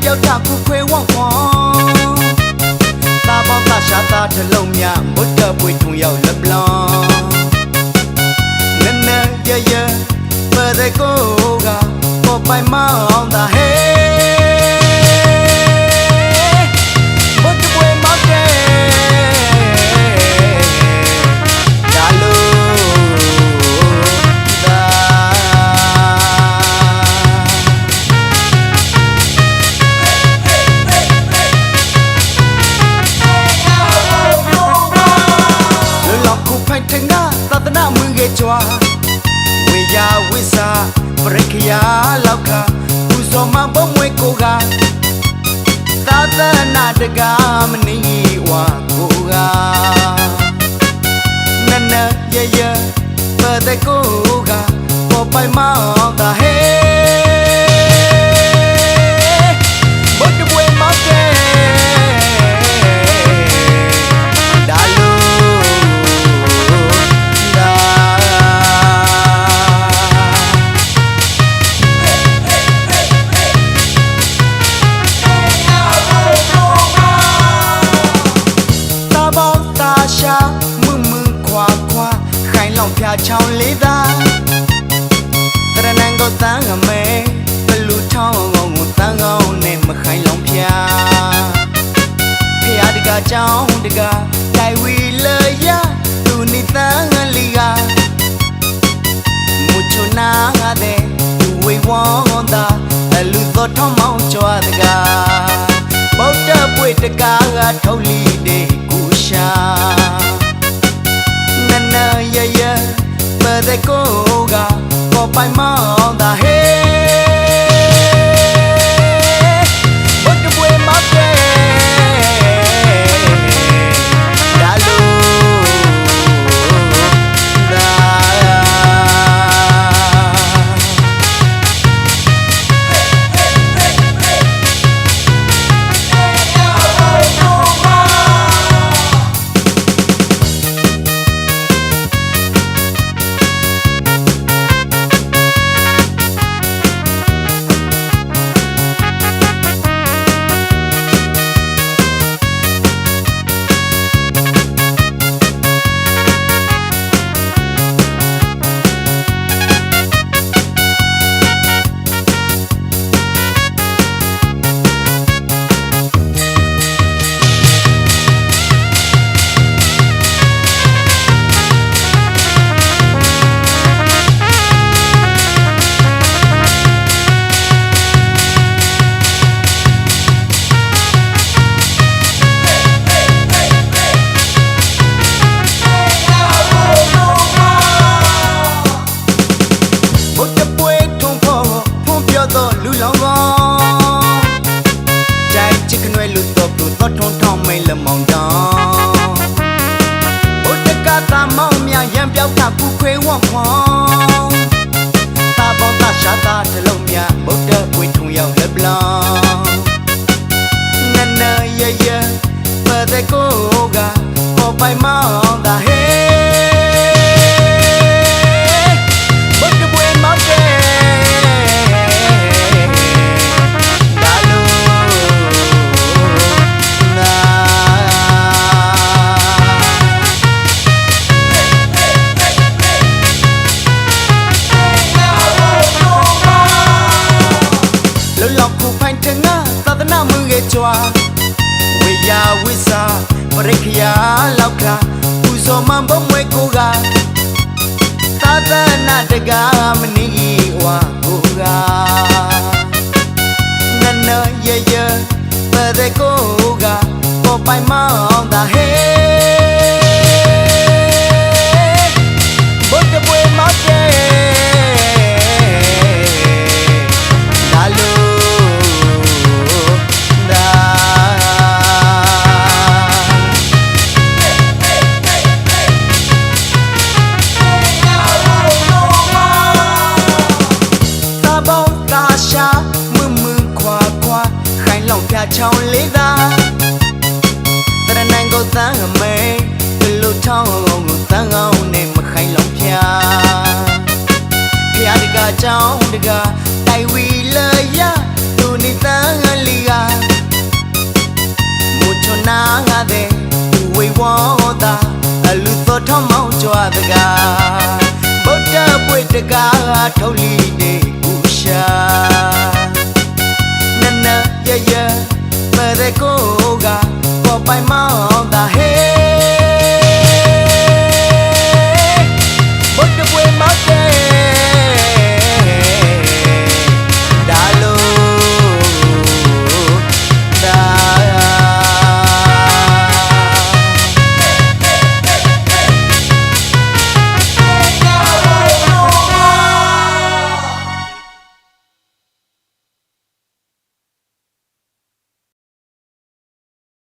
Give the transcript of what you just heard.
ပြောက်တာခုခွေဝေါ့ခွန်သာပေါင်းသာရှာတာတလုံးမြမွတ်တပွေထုံရောက်လက်ဘလောင်နနရရပတဲ့ကိုကပေါ်ပိုင်မောင်းတာဟဲမွတ်တပွေမောက်တဲ့ဝေယဝိစာပရိခယာလောက်ကသူစောမဘုံဝေကိုကသာသနာတကမနီဝါကိုကနနရရပတဲ့ကိုကပေါ်ပိုင်မောင်းတာဟဲဘုတ်ပွေမောက်တဲ့ဖြာချောင်းလေးသာတရဏံကိုတန်းအမဲဘလူထောင်းကိုတန်းကောင်းနဲ့မခိုင်လောင်ဖြာဖျားတကကြောင်းတကတိုင်ဝီလေရသူနိတန်းငလီကမူချနာငါတဲ့သူဝေဝေါ်တာအလူသောထောင်းမောင်းကြွားတကဗုဒ္ဓပွေတကားကထုတ်လီတဲ့ကူရှာနနရရပတဲ့ကိုကပေါ်ပိုင်မောင်းတာဟဲဘုတ်ပွေမောက်တဲ့ဒါလိုဒါလူလောင်ကောကြိုက်ချစ်ကနွယ်လူတော့သူတော့ထုံထောင်းမိန်လမောင်တောင်းဘုတ်တကတာမောင်မြရံပြောက်တာကူခွေဝေါ့ခွန်သာပေါင်းသာရှာတာတလုံးမြဘုတ်တပွေထုံရောက်လက်ဘလောင်နနရရပတဲ့ကိုကပေါ်ပိုင်မောင်းတာဟဲကြွားဝေယဝိစာပရိခယာလောက်ကသူစောမဘုံဝေကိုကသာသနာတကမနီဝါကိုကနနရရပတဲ့ကိုကပေါ်ပိုင်မောင်းတာဟဲဘုတ်တပွေမောက်တဲ့ချောင်းလေးသာတရဏံကိုတန်းအမဲဘလူထောင်းကိုတန်းကောင်းနဲ့မခိုင်လောင်ဖြာဖျားတကကြောင်းတကတိုင်ဝီလေရသူနိတန်းလီက ဝေါ်တာအလူသောထောင်းမောင်းကြွားတကားဗုဒ္ဓပွေတကားထုတ်လီနေဥရှာနနရရမရကိုကပေါ်ပိုင်မော